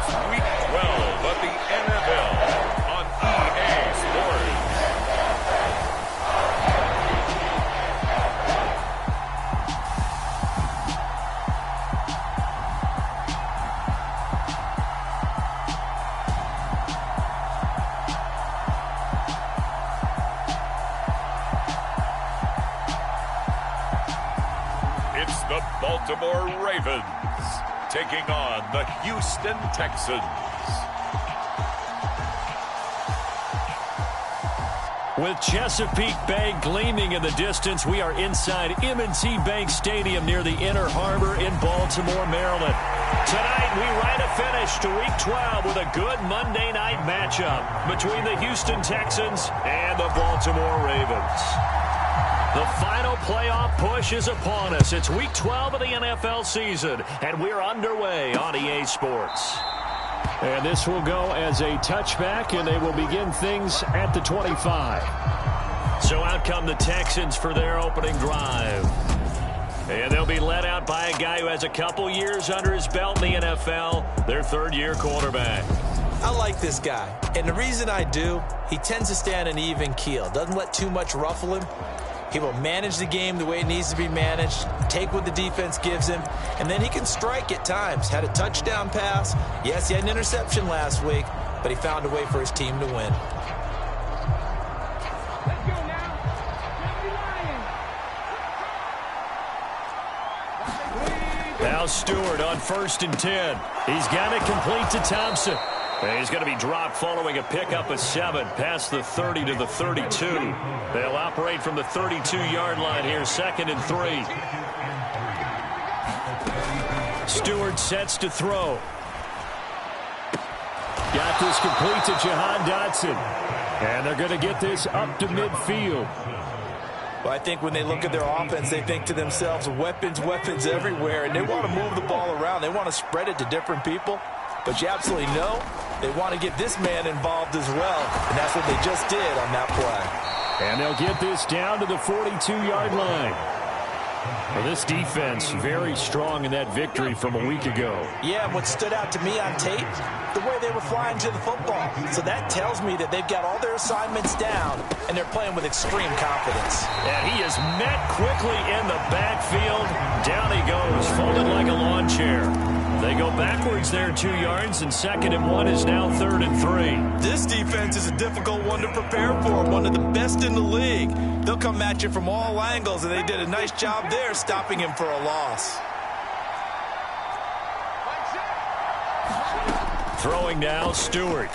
It's Week 12 of the NFL on EA Sports. It's the Baltimore Ravens taking on the Houston Texans. With Chesapeake Bay gleaming in the distance, we are inside M&T Bank Stadium near the Inner Harbor in Baltimore, Maryland. Tonight, we ride a finish to Week 12 with a good Monday night matchup between the Houston Texans and the Baltimore Ravens. The final playoff push is upon us. It's Week 12 of the NFL season, and we're underway on EA Sports. And this will go as a touchback, and they will begin things at the 25. So out come the Texans for their opening drive. And they'll be led out by a guy who has a couple years under his belt in the NFL, their third-year quarterback. I like this guy, and the reason I do, he tends to stay on an even keel. Doesn't let too much ruffle him. He will manage the game the way it needs to be managed, take what the defense gives him, and then he can strike at times. Had a touchdown pass. Yes, he had an interception last week, but he found a way for his team to win. Now Stewart on 1st and 10. He's got it complete to Thompson. And he's going to be dropped following a pickup of 7 past the 30 to the 32. They'll operate from the 32-yard line here, 2nd and 3. Stewart sets to throw. Got this complete to Jahan Dotson. And they're going to get this up to midfield. Well, I think when they look at their offense, they think to themselves, weapons, weapons everywhere, and they want to move the ball around. They want to spread it to different people. But you absolutely know they want to get this man involved as well, and that's what they just did on that play. And they'll get this down to the 42-yard line. Well, this defense very strong in that victory from a week ago. Yeah, what stood out to me on tape, the way they were flying to the football. So that tells me that they've got all their assignments down, and they're playing with extreme confidence. And he is met quickly in the backfield. Down he goes, folded like a lawn chair. They go backwards there 2 yards, and 2nd and 1 is now 3rd and 3. This defense is a difficult one to prepare for, one of the best in the league. They'll come at you from all angles, and they did a nice job there stopping him for a loss. Throwing now, Stewart.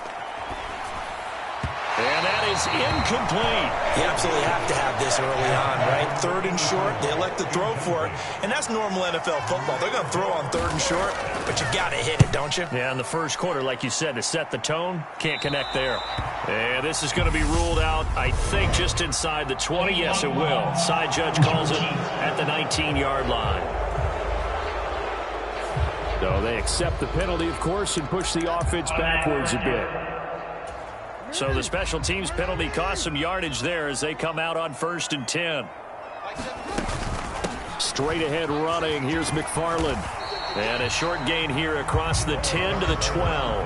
And that is incomplete. You absolutely have to have this early on, right? 3rd and short, they elect to throw for it, and that's normal NFL football. They're going to throw on 3rd and short, but you got to hit it, don't you? Yeah, in the first quarter, like you said, to set the tone, can't connect there. And this is going to be ruled out, I think, just inside the 20. Yes, it will. Side judge calls it at the 19-yard line. So they accept the penalty, of course, and push the offense backwards a bit. So the special teams penalty cost some yardage there as they come out on 1st and 10. Straight ahead running. Here's McFarland. And a short gain here across the 10 to the 12.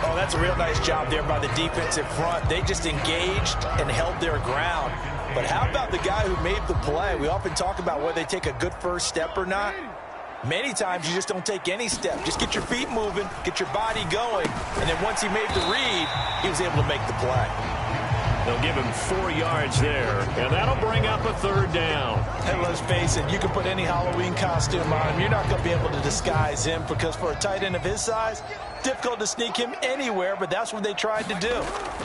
Oh, that's a real nice job there by the defensive front. They just engaged and held their ground. But how about the guy who made the play? We often talk about whether they take a good first step or not. Many times you just don't take any step. Just get your feet moving, get your body going, and then once he made the read, he was able to make the play. They'll give him 4 yards there, and that'll bring up a 3rd down. And let's face it, you can put any Halloween costume on him. You're not going to be able to disguise him because for a tight end of his size, difficult to sneak him anywhere, but that's what they tried to do.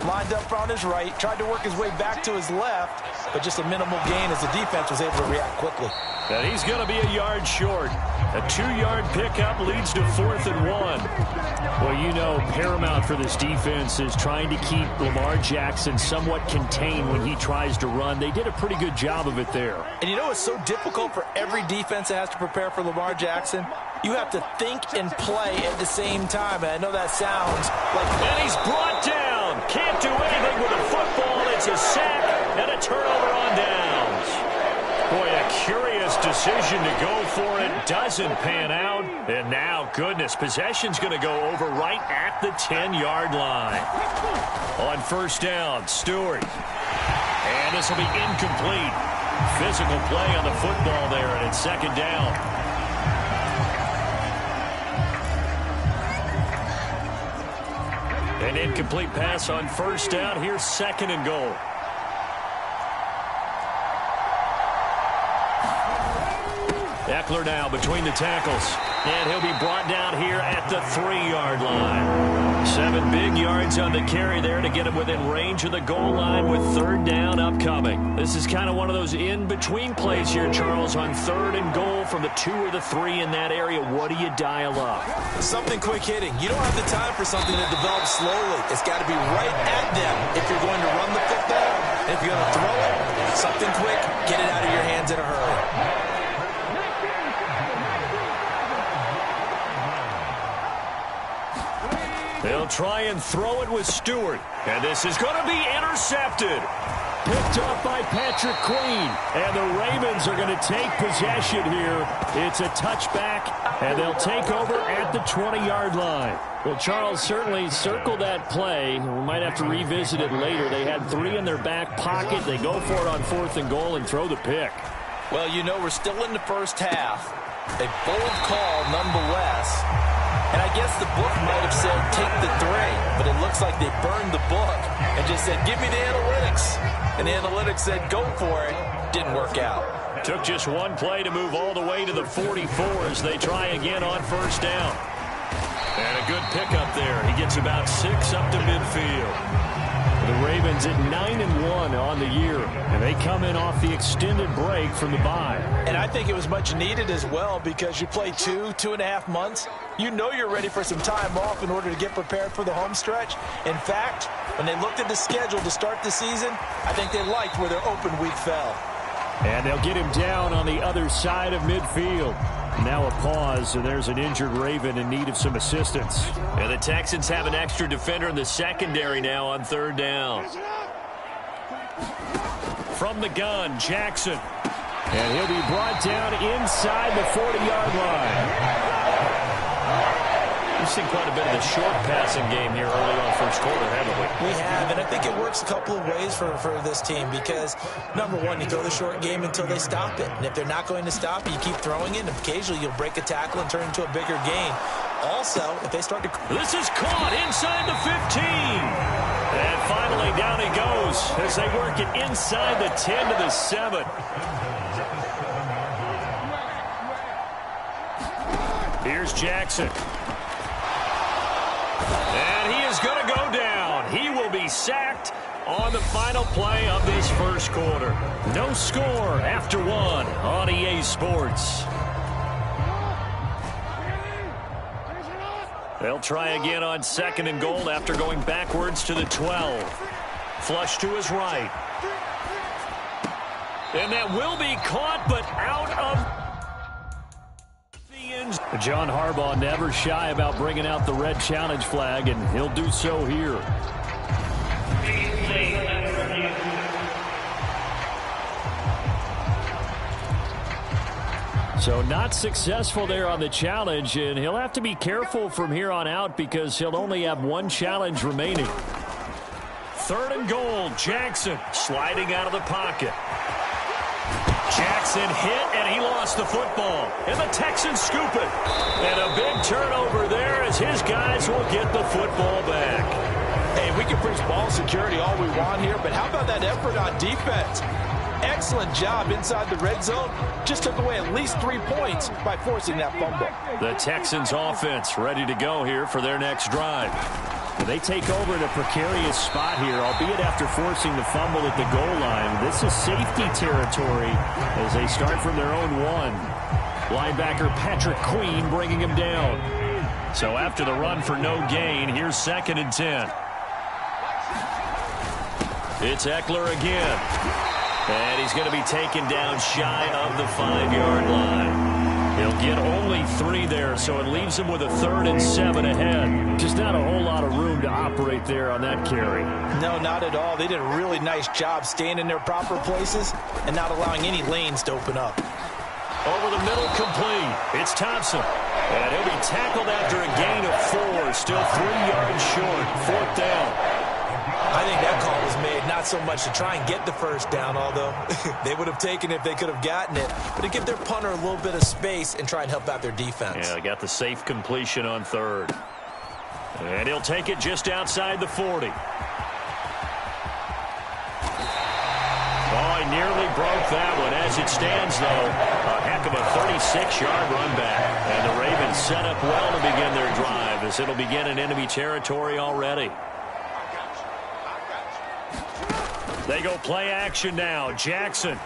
Lined up on his right, tried to work his way back to his left, but just a minimal gain as the defense was able to react quickly. And he's going to be a yard short. A 2-yard pickup leads to 4th and 1. Well, you know, paramount for this defense is trying to keep Lamar Jackson somewhat contained when he tries to run. They did a pretty good job of it there. And you know it's so difficult for every defense that has to prepare for Lamar Jackson? You have to think and play at the same time. And I know that sounds like... And he's brought down. Can't do anything with the football. It's a sack and a turnover on downs. Boy, a curious decision to go for it. Doesn't pan out. And now, goodness, possession's going to go over right at the 10-yard line. On first down, Stewart. And this will be incomplete. Physical play on the football there, and it's second down. An incomplete pass on first down. Here's second and goal. Eckler now between the tackles. And he'll be brought down here at the 3-yard line. 7 big yards on the carry there to get him within range of the goal line with third down upcoming. This is kind of one of those in-between plays here, Charles, on third and goal from the 2 or the 3 in that area. What do you dial up? Something quick hitting. You don't have the time for something to develop slowly. It's got to be right at them if you're going to run the football. And if you're going to throw it, something quick, get it out of your hands in a hurry. They'll try and throw it with Stewart. And this is going to be intercepted. Picked up by Patrick Queen. And the Ravens are going to take possession here. It's a touchback, and they'll take over at the 20-yard line. Well, Charles, certainly circle that play. We might have to revisit it later. They had 3 in their back pocket. They go for it on fourth and goal and throw the pick. Well, you know, we're still in the first half. A bold call nonetheless. And I guess the book might have said take the 3, but it looks like they burned the book and just said, give me the analytics. And the analytics said, go for it. Didn't work out. Took just one play to move all the way to the 44 as they try again on first down. And a good pickup there. He gets about 6 up to midfield. The Ravens at 9-1 on the year, and they come in off the extended break from the bye. And I think it was much needed as well because you play 2.5 months. You know you're ready for some time off in order to get prepared for the home stretch. In fact, when they looked at the schedule to start the season, I think they liked where their open week fell. And they'll get him down on the other side of midfield. Now a pause, and there's an injured Raven in need of some assistance. And the Texans have an extra defender in the secondary now on third down. From the gun, Jackson. And he'll be brought down inside the 40-yard line. We've seen quite a bit of the short passing game here early on first quarter, haven't we? We have, and I think it works a couple of ways for this team because, number one, you throw the short game until they stop it. And if they're not going to stop it, you keep throwing it, and occasionally you'll break a tackle and turn it into a bigger gain. Also, if they start to... This is caught inside the 15. And finally down he goes as they work it inside the 10 to the 7. Here's Jackson. And he is going to go down. He will be sacked on the final play of this first quarter. No score after 1 on EA Sports. They'll try again on second and goal after going backwards to the 12. Flush to his right. And that will be caught, but out of... John Harbaugh never shy about bringing out the red challenge flag, and he'll do so here. So not successful there on the challenge, and he'll have to be careful from here on out because he'll only have 1 challenge remaining. Third and goal, Jackson sliding out of the pocket. Jackson hit, and he lost the football. And the Texans scoop it. And a big turnover there as his guys will get the football back. Hey, we can preach ball security all we want here, but how about that effort on defense? Excellent job inside the red zone. Just took away at least 3 points by forcing that fumble. The Texans offense ready to go here for their next drive. They take over in a precarious spot here, albeit after forcing the fumble at the goal line. This is safety territory as they start from their own 1. Linebacker Patrick Queen bringing him down. So after the run for no gain, here's second and 10. It's Eckler again. And he's going to be taken down shy of the 5-yard line. He'll get only 3 there, so it leaves him with a 3rd and 7 ahead. Just not a whole lot of room to operate there on that carry. No, not at all. They did a really nice job staying in their proper places and not allowing any lanes to open up. Over the middle, complete. It's Thompson. And he'll be tackled after a gain of 4. Still 3 yards short. 4th down. I think that call was made not so much to try and get the first down, although they would have taken it if they could have gotten it, but to give their punter a little bit of space and try and help out their defense. Yeah, they got the safe completion on 3rd. And he'll take it just outside the 40. Oh, he nearly broke that one. As it stands, though, a heck of a 36-yard run back. And the Ravens set up well to begin their drive as it'll begin in enemy territory already. They go play action now. Jackson.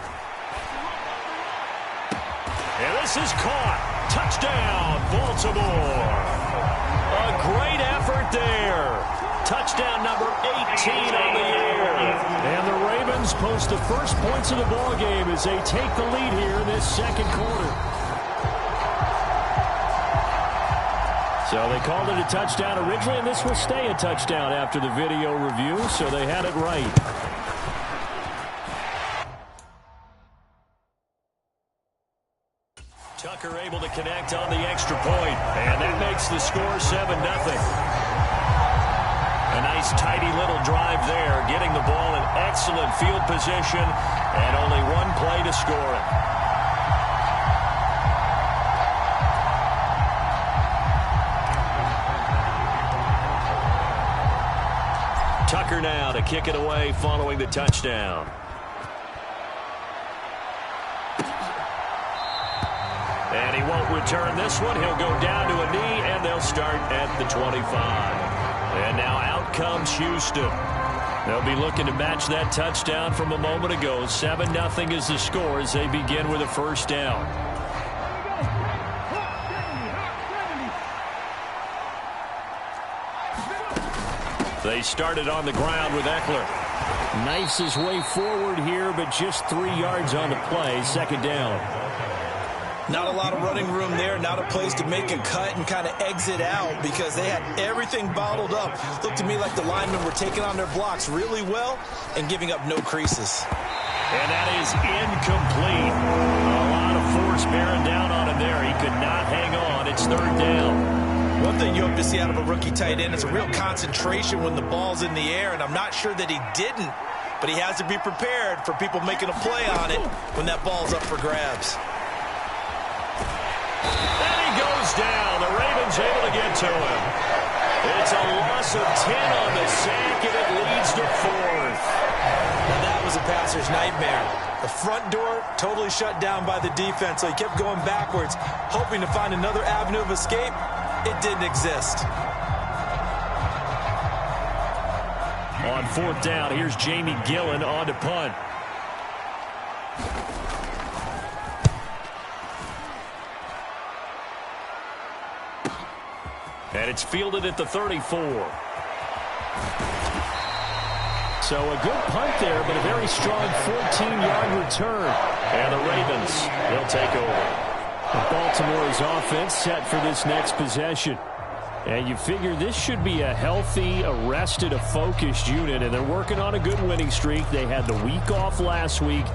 And this is caught. Touchdown, Baltimore. A great effort there. Touchdown number 18 on the air. And the Ravens post the first points of the ballgame as they take the lead here in this second quarter. So they called it a touchdown originally, and this will stay a touchdown after the video review, so they had it right. Tucker able to connect on the extra point, and that makes the score 7-0. A nice tidy little drive there, getting the ball in excellent field position, and only 1 play to score it. Tucker now to kick it away following the touchdown. And he won't return this one. He'll go down to a knee, and they'll start at the 25. And now out comes Houston. They'll be looking to match that touchdown from a moment ago. 7-0 is the score as they begin with a first down. They started on the ground with Eckler. Knifes his way forward here, but just 3 yards on the play. Second down. Not a lot of running room there, not a place to make a cut and kind of exit out because they had everything bottled up. Looked to me like the linemen were taking on their blocks really well and giving up no creases. And that is incomplete. A lot of force bearing down on him there. He could not hang on. It's 3rd down. One thing you hope to see out of a rookie tight end is a real concentration when the ball's in the air, and I'm not sure that he didn't, but he has to be prepared for people making a play on it when that ball's up for grabs. And he goes down. The Ravens able to get to him. It's a loss of 10 on the sack, and it leads to 4th. Now that was a passer's nightmare. The front door totally shut down by the defense, so he kept going backwards, hoping to find another avenue of escape. It didn't exist. On 4th down, here's Jamie Gillen on to punt. And it's fielded at the 34. So a good punt there, but a very strong 14-yard return. And the Ravens, they'll take over. Baltimore's offense set for this next possession. And you figure this should be a healthy, arrested, a focused unit, and they're working on a good winning streak. They had the week off last week.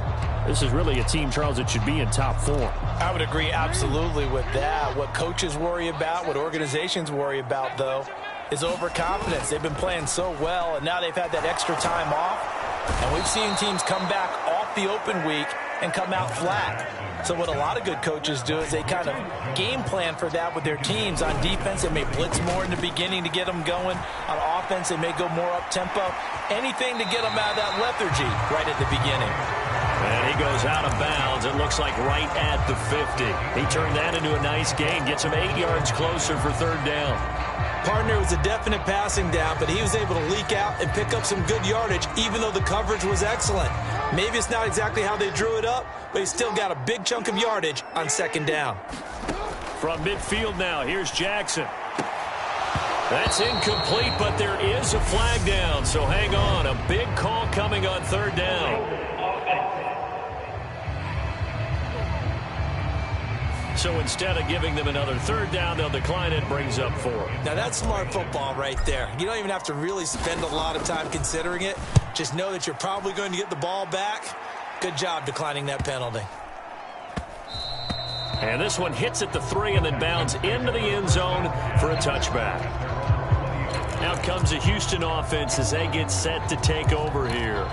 This is really a team, Charles, that should be in top form. I would agree absolutely with that. What coaches worry about, what organizations worry about, though, is overconfidence. They've been playing so well, and now they've had that extra time off. And we've seen teams come back off the open week and come out flat. So what a lot of good coaches do is they kind of game plan for that with their teams. On defense, they may blitz more in the beginning to get them going. On offense, they may go more up-tempo. Anything to get them out of that lethargy right at the beginning. And he goes out of bounds. It looks like right at the 50. He turned that into a nice gain. Gets him 8 yards closer for 3rd down. Partner was a definite passing down, but he was able to leak out and pick up some good yardage, even though the coverage was excellent. Maybe it's not exactly how they drew it up, but he still got a big chunk of yardage on 2nd down. From midfield now, here's Jackson. That's incomplete, but there is a flag down, so hang on. A big call coming on 3rd down. So instead of giving them another third down, they'll decline it, brings up 4. Now that's smart football right there. You don't even have to really spend a lot of time considering it. Just know that you're probably going to get the ball back. Good job declining that penalty. And this one hits at the 3 and then bounds into the end zone for a touchback. Now comes the Houston offense as they get set to take over here.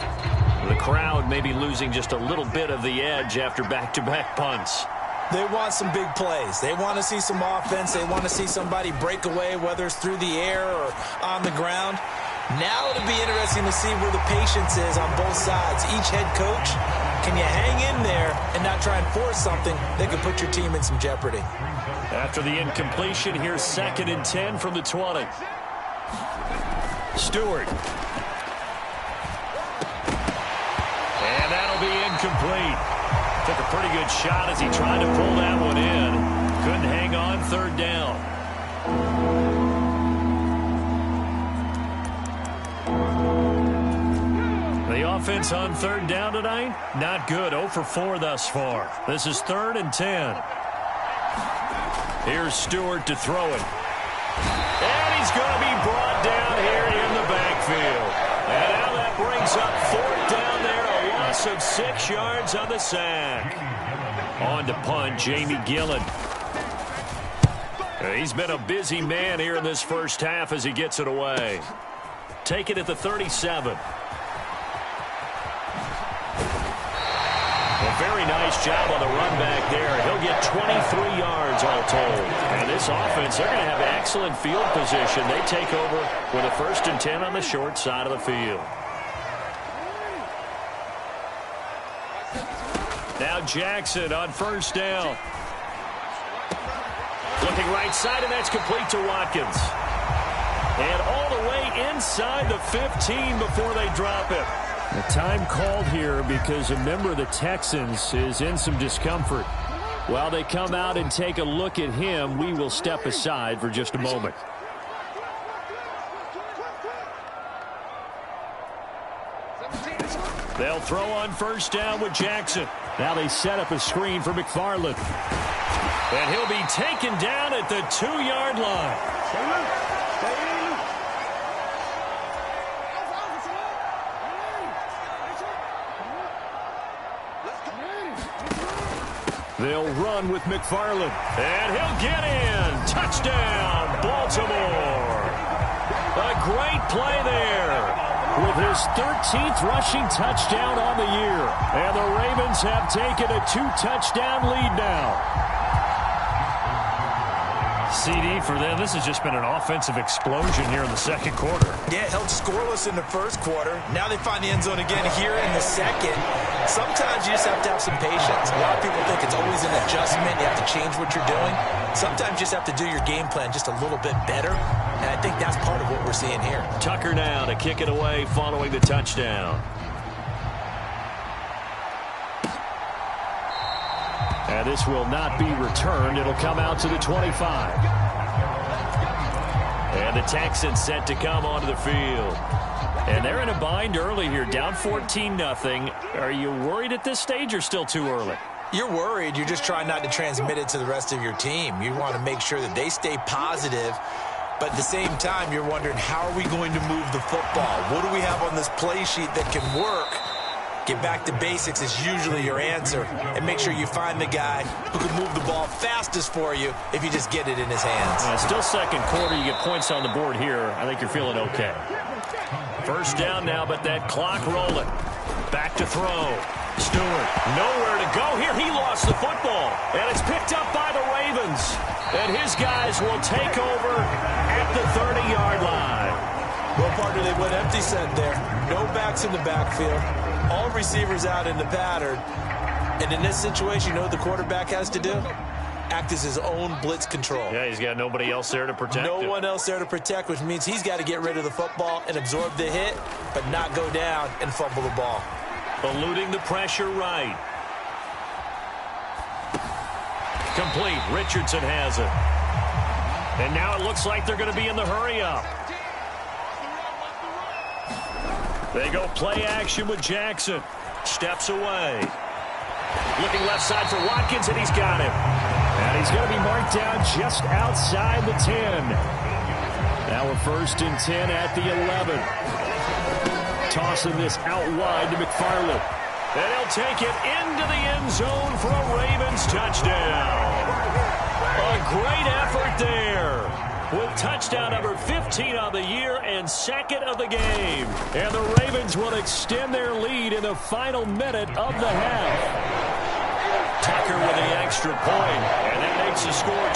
The crowd may be losing just a little bit of the edge after back-to-back punts. They want some big plays. They want to see some offense. They want to see somebody break away, whether it's through the air or on the ground. Now it'll be interesting to see where the patience is on both sides. Each head coach, can you hang in there and not try and force something that could put your team in some jeopardy? After the incompletion, here's 2nd and 10 from the 20. Stewart. And that'll be incomplete. Took a pretty good shot as he tried to pull that one in. Couldn't hang on 3rd down. The offense on 3rd down tonight, not good. 0 for 4 thus far. This is 3rd and 10. Here's Stewart to throw it. And he's going to be brought down here in the backfield. And now that brings up 4th down there. A loss of 6 yards on the sack. On to punt, Jamie Gillen. He's been a busy man here in this first half as he gets it away. Take it at the 37. A very nice job on the run back there. He'll get 23 yards all told. And this offense, they're going to have excellent field position. They take over with a 1st and 10 on the short side of the field. Now Jackson on 1st down. Looking right side, and that's complete to Watkins. And all the way inside the 15 before they drop it. The time called here because a member of the Texans is in some discomfort. While they come out and take a look at him, we will step aside for just a moment. They'll throw on 1st down with Jackson. Now they set up a screen for McFarland. And he'll be taken down at the 2-yard line. They'll run with McFarland. And he'll get in. Touchdown, Baltimore. A great play there. With his 13th rushing touchdown on the year. And the Ravens have taken a 2-touchdown lead now. CD for them. This has just been an offensive explosion here in the 2nd quarter. Yeah, held scoreless in the 1st quarter. Now they find the end zone again here in the 2nd. Sometimes you just have to have some patience. A lot of people think it's always an adjustment. You have to change what you're doing. Sometimes you just have to do your game plan just a little bit better. And I think that's part of what we're seeing here. Tucker now to kick it away following the touchdown. And this will not be returned. It'll come out to the 25. And the Texans set to come onto the field. And they're in a bind early here, down 14-0. Are you worried at this stage or still too early? You're worried. You're just trying not to transmit it to the rest of your team. You want to make sure that they stay positive. But at the same time, you're wondering, how are we going to move the football? What do we have on this play sheet that can work? Get back to basics is usually your answer. And make sure you find the guy who can move the ball fastest for you if you just get it in his hands. Still 2nd quarter. You get points on the board here. I think you're feeling okay. 1st down now, but that clock rolling. Back to throw. Stewart, nowhere to go here. He lost the football. And it's picked up by the Ravens. And his guys will take over at the 30-yard line. Well, partner, they went empty set there. No backs in the backfield. All receivers out in the pattern. And in this situation, you know what the quarterback has to do? Act as his own blitz control. Yeah, he's got nobody else there to protect him. No one else there to protect, which means he's got to get rid of the football and absorb the hit, but not go down and fumble the ball. Eluding the pressure right. Complete. Richardson has it. And now it looks like they're going to be in the hurry-up. They go play action with Jackson. Steps away. Looking left side for Watkins, and he's got him. And he's going to be marked down just outside the 10. Now we're 1st and 10 at the 11. Tossing this out wide to McFarland. And he'll take it into the end zone for a Ravens touchdown. A great effort there. With touchdown number 15 on the year and 2nd of the game. And the Ravens will extend their lead in the final minute of the half. Tucker with the extra point, and that makes the score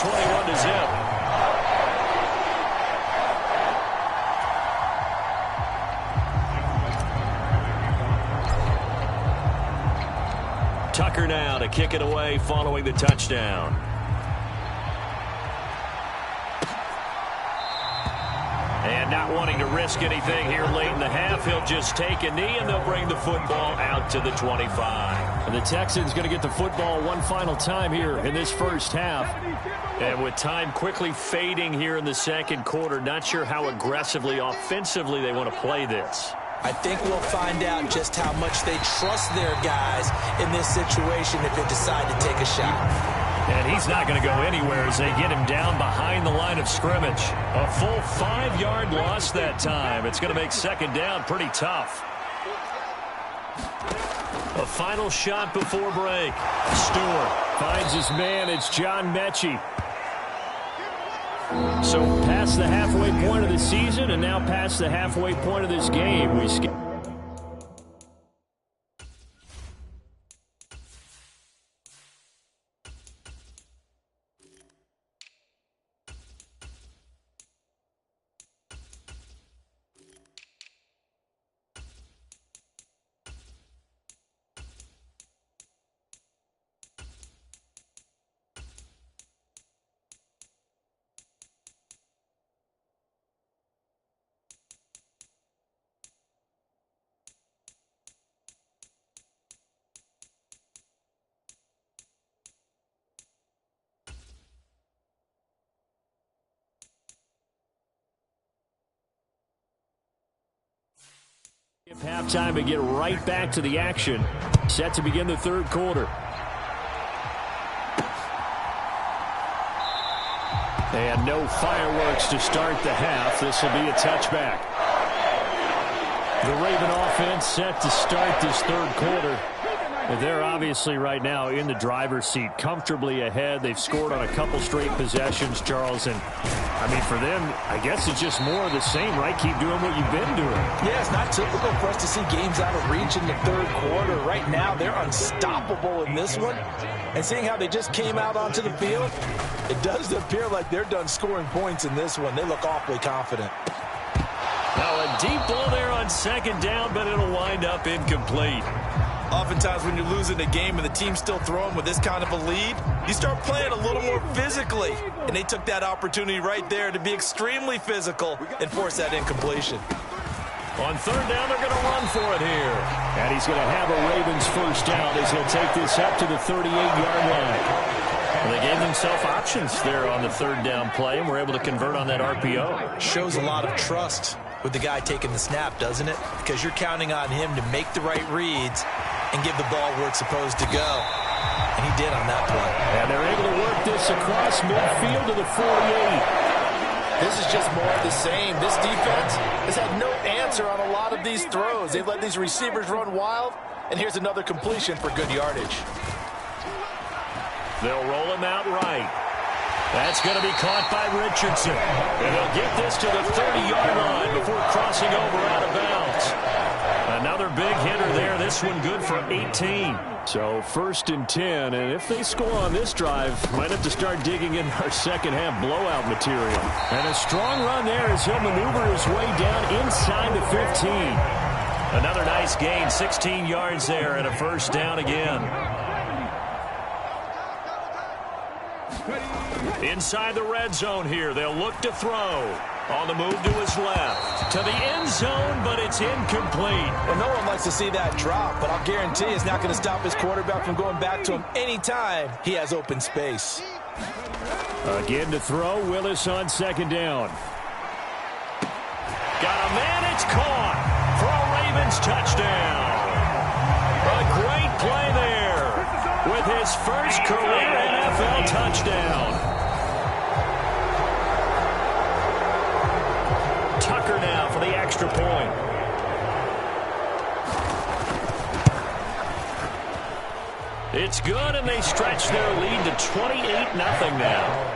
21-0. Tucker now to kick it away following the touchdown. And not wanting to risk anything here late in the half, he'll just take a knee, and they'll bring the football out to the 25. And the Texans going to get the football one final time here in this first half. And with time quickly fading here in the second quarter, not sure how aggressively, offensively they want to play this. I think we'll find out just how much they trust their guys in this situation if they decide to take a shot. And he's not going to go anywhere as they get him down behind the line of scrimmage. A full 5-yard loss that time. It's going to make 2nd down pretty tough. A final shot before break. Stewart finds his man. It's John Mechie. So past the halfway point of the season and now past the halfway point of this game, we skip. Halftime and get right back to the action. Set to begin the 3rd quarter. And no fireworks to start the half. This will be a touchback. The Raven offense set to start this 3rd quarter. They're obviously right now in the driver's seat, comfortably ahead. They've scored on a couple straight possessions, Charles. And, I mean, for them, I guess it's just more of the same, right? Keep doing what you've been doing. Yeah, it's not typical for us to see games out of reach in the 3rd quarter. Right now, they're unstoppable in this one. And seeing how they just came out onto the field, it does appear like they're done scoring points in this one. They look awfully confident. Now a deep ball there on 2nd down, but it'll wind up incomplete. Oftentimes when you're losing a game and the team's still throwing with this kind of a lead, you start playing a little more physically. And they took that opportunity right there to be extremely physical and force that incompletion. On 3rd down, they're going to run for it here. And he's going to have a Ravens first down as he'll take this up to the 38-yard line. Well, they gave themselves options there on the 3rd down play, and were able to convert on that RPO. Shows a lot of trust with the guy taking the snap, doesn't it? Because you're counting on him to make the right reads and give the ball where it's supposed to go. And he did on that play. And they're able to work this across midfield to the 48. This is just more of the same. This defense has had no answer on a lot of these throws. They've let these receivers run wild, and here's another completion for good yardage. They'll roll him out right. That's going to be caught by Richardson. And they'll get this to the 30-yard line before crossing over out of bounds. Another big hitter there. This one good for 18. So 1st and 10, and if they score on this drive, might have to start digging in our second half blowout material. And a strong run there as he'll maneuver his way down inside the 15. Another nice gain, 16 yards there, and a first down again. Inside the red zone here, they'll look to throw. On the move to his left. To the end zone, but it's incomplete. Well, no one likes to see that drop, but I'll guarantee it's not going to stop his quarterback from going back to him anytime he has open space. Again to throw, Willis on 2nd down. Got a man, it's caught for a Ravens touchdown. A great play there with his his first career NFL touchdown. Tucker now for the extra point. It's good, and they stretch their lead to 28-0 now.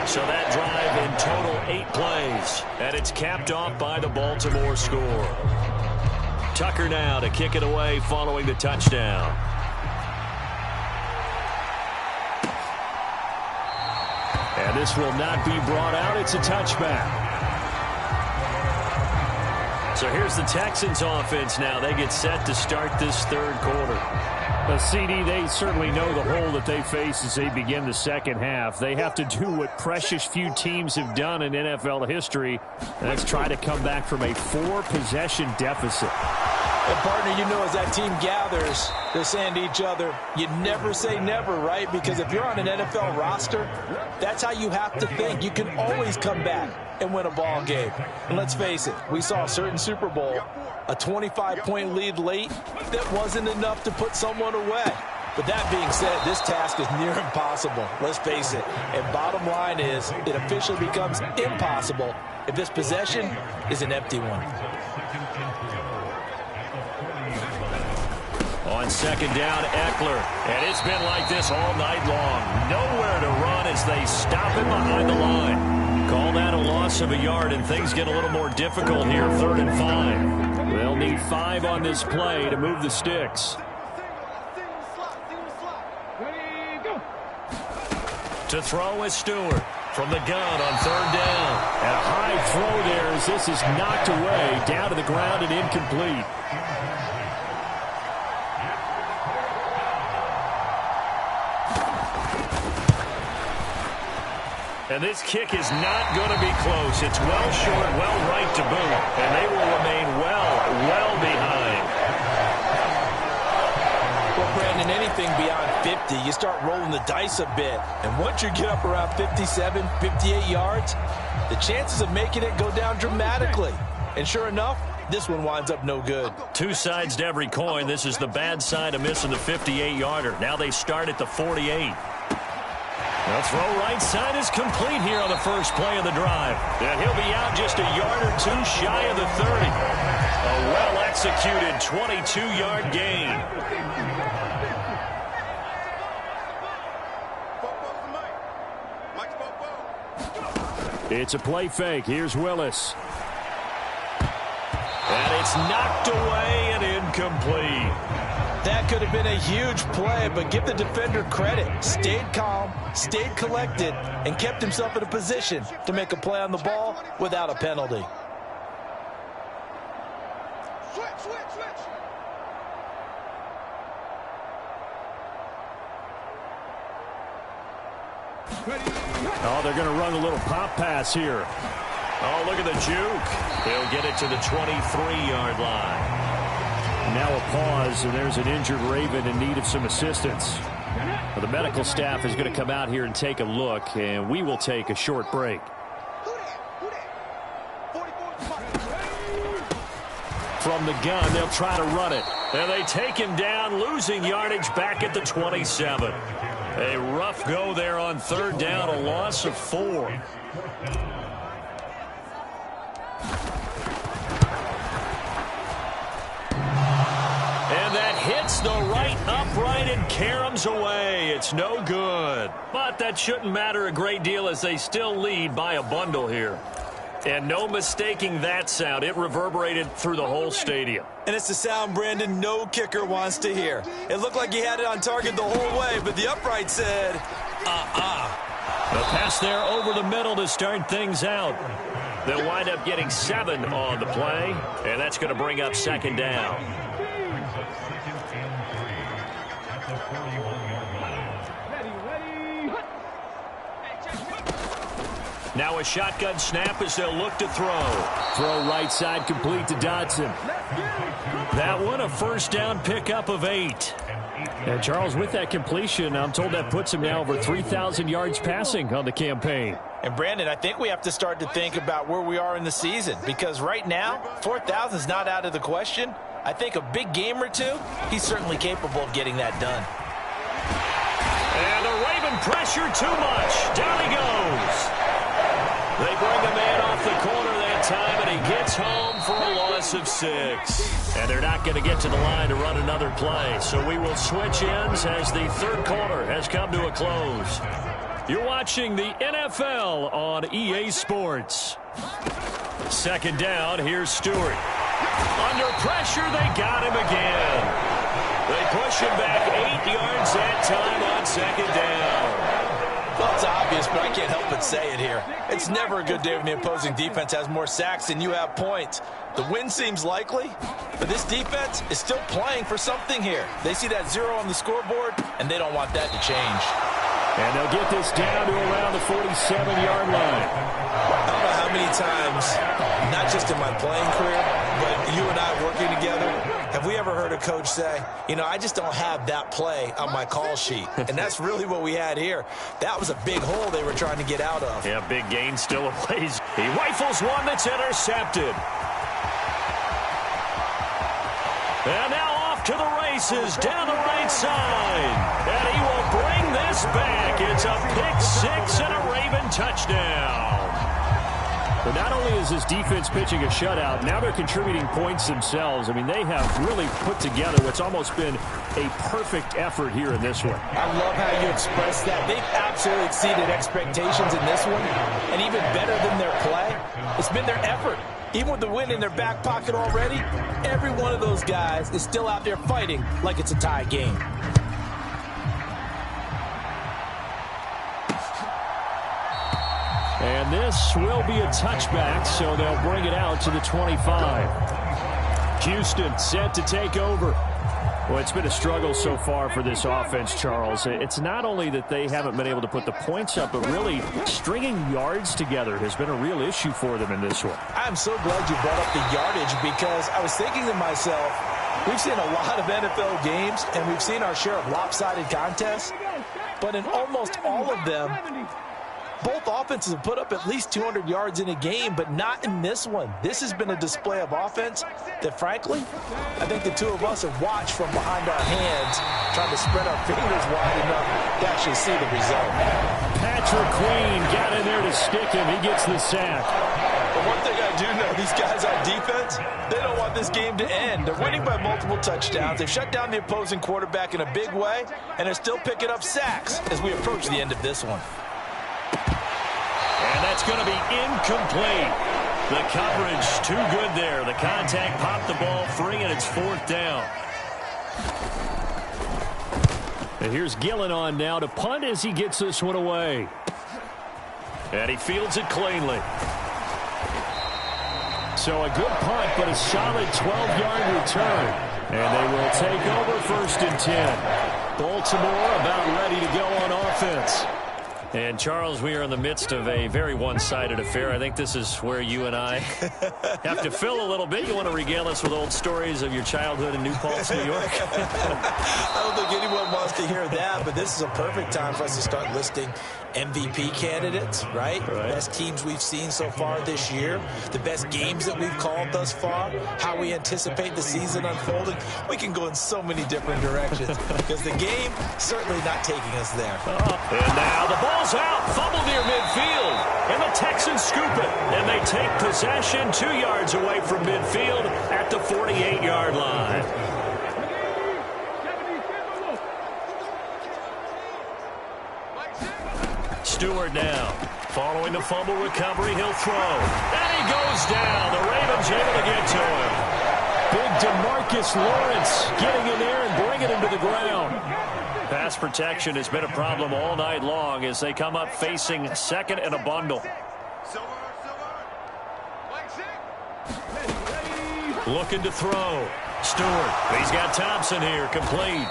So that drive in total 8 plays, and it's capped off by the Baltimore score. Tucker now to kick it away following the touchdown. And this will not be brought out. It's a touchback. So here's the Texans offense now. They get set to start this third quarter. CD, they certainly know the hole that they face as they begin the second half. They have to do what precious few teams have done in NFL history, and that's try to come back from a 4-possession deficit. And partner, you know, as that team gathers, they're saying to each other, you never say never, right? Because if you're on an NFL roster, that's how you have to think. You can always come back and win a ball game. And let's face it, we saw a certain Super Bowl, a 25-point lead late that wasn't enough to put someone away. But that being said, this task is near impossible. Let's face it. And bottom line is, it officially becomes impossible if this possession is an empty one. On second down, Eckler. And it's been like this all night long. Nowhere to run as they stop him behind the line. Call that a loss of a yard, and things get a little more difficult here, 3rd and 5. They'll need 5 on this play to move the sticks. To throw is Stewart from the gun on 3rd down. And a high throw there as this is knocked away, down to the ground and incomplete. And this kick is not going to be close. It's well short, well right to boot. And they will remain well behind. Well, Brandon, anything beyond 50, you start rolling the dice a bit. And once you get up around 57, 58 yards, the chances of making it go down dramatically. And sure enough, this one winds up no good. 2 sides to every coin. This is the bad side of missing the 58-yarder. Now they start at the 48. The throw right side is complete here on the first play of the drive. And he'll be out just a yard or 2 shy of the 30. A well-executed 22-yard gain. It's a play fake. Here's Willis. And it's knocked away and incomplete. That could have been a huge play, but give the defender credit. Stayed calm, stayed collected, and kept himself in a position to make a play on the ball without a penalty. Oh, they're going to run a little pop pass here. Oh, look at the juke. He'll get it to the 23-yard line. Now a pause, and there's an injured Raven in need of some assistance. Well, the medical staff is going to come out here and take a look, and we will take a short break. From the gun, they'll try to run it. And they take him down, losing yardage back at the 27. A rough go there on 3rd down, a loss of 4. And that hits the right upright and caroms away. It's no good. But that shouldn't matter a great deal as they still lead by a bundle here. And no mistaking that sound. It reverberated through the whole stadium. And it's the sound, Brandon, no kicker wants to hear. It looked like he had it on target the whole way, but the upright said, The pass there over the middle to start things out. They'll wind up getting 7 on the play, and that's going to bring up 2nd down. Now a shotgun snap as they'll look to throw. Throw right side complete to Dotson. That one a 1st down pickup of 8. And Charles, with that completion, I'm told that puts him now over 3,000 yards passing on the campaign. And Brandon, I think we have to start to think about where we are in the season, because right now, 4,000 is not out of the question. I think a big game or 2, he's certainly capable of getting that done. pressure too much. Down he goes. They bring the man off the corner that time, and he gets home for a loss of 6. And they're not going to get to the line to run another play. So we will switch ends as the third quarter has come to a close. You're watching the NFL on EA Sports. Second down, here's Stewart. Under pressure, they got him again. They push him back 8 yards that time on second down. Well, it's obvious, but I can't help but say it here. It's never a good day when the opposing defense has more sacks than you have points. The win seems likely, but this defense is still playing for something here. They see that 0 on the scoreboard, and they don't want that to change. And they'll get this down to around the 47-yard line. I don't know how many times, not just in my playing career, but you and I working together, have we ever heard a coach say, you know, I just don't have that play on my call sheet. And that's really what we had here. That was a big hole they were trying to get out of. Yeah, big gain still a ways. He rifles one that's intercepted. And now off to the races down the right side. And he will bring this back. It's a pick-6 and a Raven touchdown. But not only is this defense pitching a shutout, now they're contributing points themselves. I mean, they have really put together what's almost been a perfect effort here in this one. I love how you express that. They've absolutely exceeded expectations in this one. And even better than their play, it's been their effort. Even with the win in their back pocket already, every one of those guys is still out there fighting like it's a tie game. And this will be a touchback, so they'll bring it out to the 25. Houston set to take over. Well, it's been a struggle so far for this offense, Charles. It's not only that they haven't been able to put the points up, but really stringing yards together has been a real issue for them in this one. I'm so glad you brought up the yardage because I was thinking to myself, we've seen a lot of NFL games and we've seen our share of lopsided contests, but in almost all of them, both offenses have put up at least 200 yards in a game, but not in this one. This has been a display of offense that, frankly, I think the two of us have watched from behind our hands, trying to spread our fingers wide enough to actually see the result. Patrick Queen got in there to stick him. He gets the sack. But one thing I do know, these guys on defense, they don't want this game to end. They're winning by multiple touchdowns. They've shut down the opposing quarterback in a big way, and they're still picking up sacks as we approach the end of this one. And that's going to be incomplete. The coverage too good there. The contact popped the ball free, and it's 4th down. And here's Gillen on now to punt as he gets this one away. And he fields it cleanly. So a good punt, but a solid 12-yard return. And they will take over 1st and 10. Baltimore about ready to go on offense. And, Charles, we are in the midst of a very one-sided affair. I think this is where you and I have to fill a little bit. You want to regale us with old stories of your childhood in New Paltz, New York? I don't think anyone wants to hear that, but this is a perfect time for us to start listing MVP candidates, right? Best teams we've seen so far this year, the best games that we've called thus far, how we anticipate the season unfolding. We can go in so many different directions because the game certainly not taking us there. And now the ball's out, fumble near midfield, and the Texans scoop it, and they take possession 2 yards away from midfield at the 48-yard line. Stewart now. Following the fumble recovery, he'll throw. And he goes down. The Ravens able to get to him. Big DeMarcus Lawrence getting in there and bringing him to the ground. Pass protection has been a problem all night long as they come up facing 2nd and a bundle. Looking to throw. Stewart. He's got Thompson here, complete.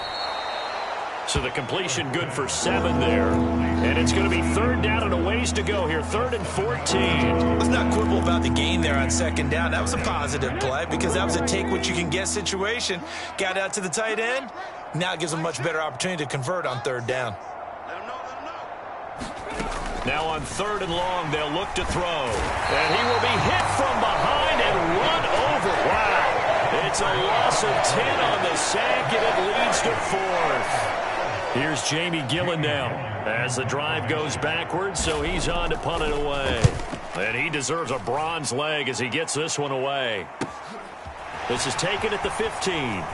So the completion good for 7 there. And it's going to be 3rd down and a ways to go here. 3rd and 14. Let's not quibble about the gain there on 2nd down. That was a positive play because that was a take-what-you-can-get situation. Got out to the tight end. Now it gives them a much better opportunity to convert on 3rd down. Now on 3rd and long, they'll look to throw. And he will be hit from behind and run over. Wow. It's a loss of 10 on the sack, and it leads to 4th. Here's Jamie Gillen now as the drive goes backwards, so he's on to punt it away. And he deserves a bronze leg as he gets this one away. This is taken at the 15.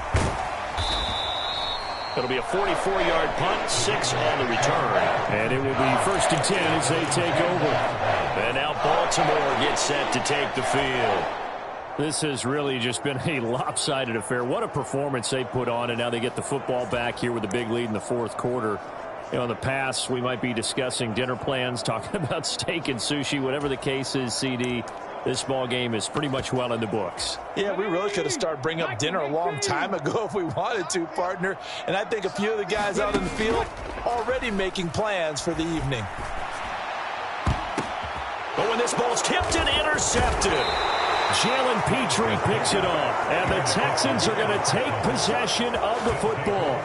It'll be a 44-yard punt, 6 on the return. And it will be 1st and 10 as they take over. And now Baltimore gets set to take the field. This has really just been a lopsided affair. What a performance they put on, and now they get the football back here with a big lead in the 4th quarter. You know, in the past, we might be discussing dinner plans, talking about steak and sushi, whatever the case is, CD. This ball game is pretty much well in the books. Yeah, we really could have started bringing up dinner a long time ago if we wanted to, partner. And I think a few of the guys out in the field already making plans for the evening. But when this ball's tipped and intercepted, Jalen Petrie picks it off, and the Texans are going to take possession of the football.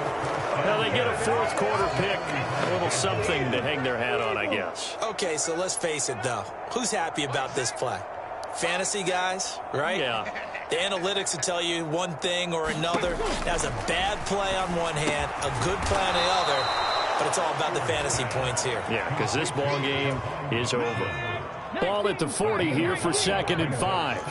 Now they get a 4th quarter pick, a little something to hang their hat on, I guess. Okay, so let's face it, though. Who's happy about this play? Fantasy guys, right? Yeah. The analytics will tell you one thing or another. That's a bad play on one hand, a good play on the other, but it's all about the fantasy points here. Yeah, because this ball game is over. Ball at the 40 here for 2nd and 5.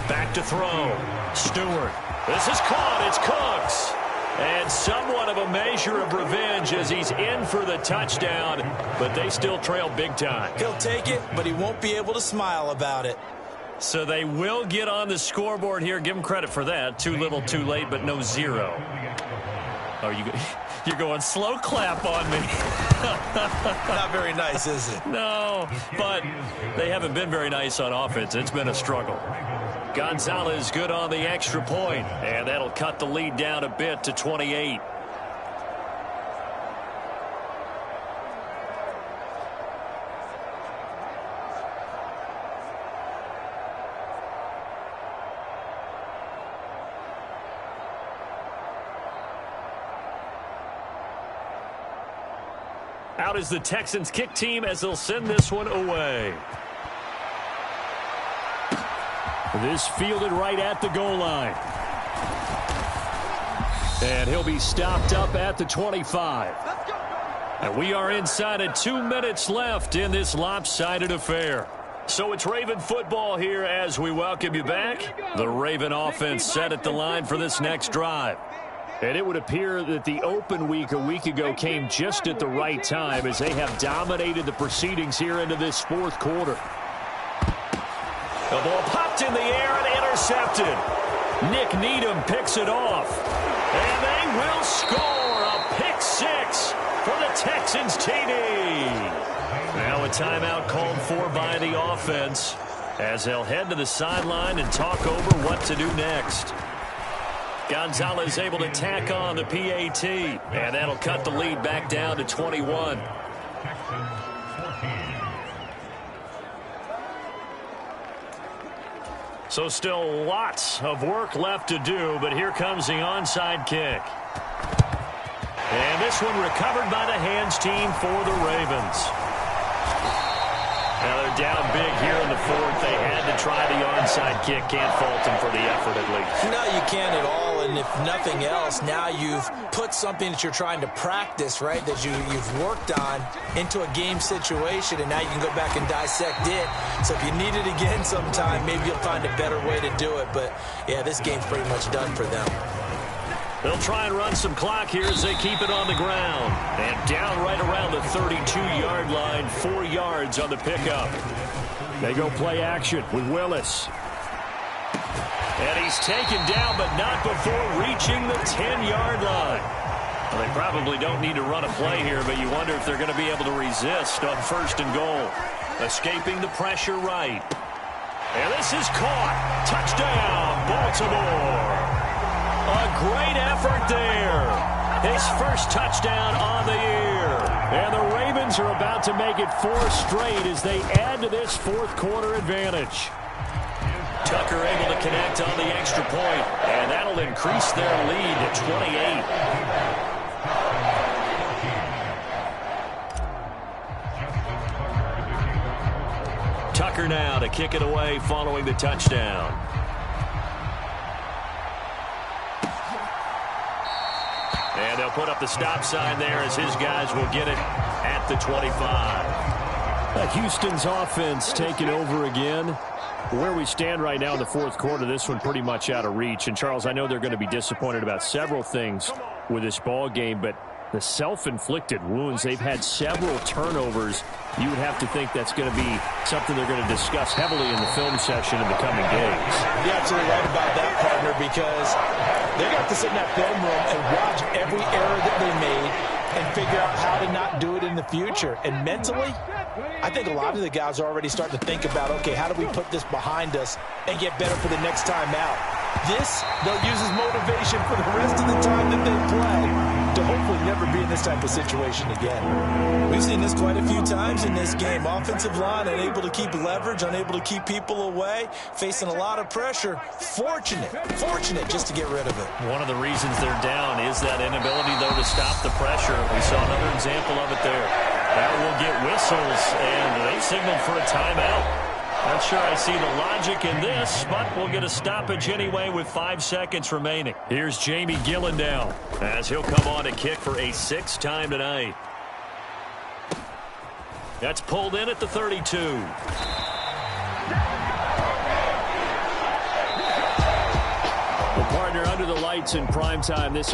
Back to throw. Stewart. This is caught. It's Cooks. And somewhat of a measure of revenge as he's in for the touchdown, but they still trail big time. He'll take it, but he won't be able to smile about it. So they will get on the scoreboard here. Give him credit for that. Too little, too late, but no 0. Oh, you're going slow clap on me. Not very nice, is it? No, but they haven't been very nice on offense. It's been a struggle. Gonzalez good on the extra point, and that'll cut the lead down a bit to 28. Out is the Texans kick team as they'll send this one away. This fielded right at the goal line. And he'll be stopped up at the 25. And we are inside of 2 minutes left in this lopsided affair. So it's Raven football here as we welcome you back. The Raven offense set at the line for this next drive. And it would appear that the open week a week ago came just at the right time as they have dominated the proceedings here into this 4th quarter. The ball popped in the air and intercepted. Nick Needham picks it off. And they will score a pick 6 for the Texans TD. Now a timeout called for by the offense as they'll head to the sideline and talk over what to do next. Gonzalez able to tack on the PAT, and that'll cut the lead back down to 21. So still lots of work left to do, but here comes the onside kick. And this one recovered by the hands team for the Ravens. Now they're down big here in the 4th. They had to try the onside kick. Can't fault them for the effort at least. No, you can't at all. And if nothing else, now you've put something that you're trying to practice, right, that you've worked on into a game situation, and now you can go back and dissect it. So if you need it again sometime, maybe you'll find a better way to do it. But, yeah, this game's pretty much done for them. They'll try and run some clock here as they keep it on the ground. And down right around the 32-yard line, 4 yards on the pickup. They go play action with Willis. And he's taken down, but not before reaching the 10-yard line. Well, they probably don't need to run a play here, but you wonder if they're going to be able to resist on 1st and goal. Escaping the pressure right. And this is caught. Touchdown, Baltimore. A great effort there. His first touchdown on the year. And the Ravens are about to make it 4 straight as they add to this 4th quarter advantage. Tucker able to connect on the extra point, and that'll increase their lead to 28. Tucker now to kick it away following the touchdown. And they'll put up the stop sign there as his guys will get it at the 25. Houston's offense taking over again. Where we stand right now in the fourth quarter, this one pretty much out of reach. And, Charles, I know they're going to be disappointed about several things with this ball game, but the self-inflicted wounds, they've had several turnovers. You would have to think that's going to be something they're going to discuss heavily in the film session in the coming days. You're absolutely right about that, partner, because they're going to have to sit in that film room and watch every error that they made and figure out how to not do it in the future. And mentally, I think a lot of the guys are already starting to think about, okay, how do we put this behind us and get better for the next time out? This, they'll use as motivation for the rest of the time that they play to hopefully never be in this type of situation again. We've seen this quite a few times in this game. Offensive line unable to keep leverage, unable to keep people away, facing a lot of pressure. Fortunate just to get rid of it. One of the reasons they're down is that inability, though, to stop the pressure. We saw another example of it there. That will get whistles, and they signaled for a timeout. Not sure I see the logic in this, but we'll get a stoppage anyway with 5 seconds remaining. Here's Jamie Gillendown as he'll come on to kick for a 6th time tonight. That's pulled in at the 32. Well, partner, under the lights in prime time this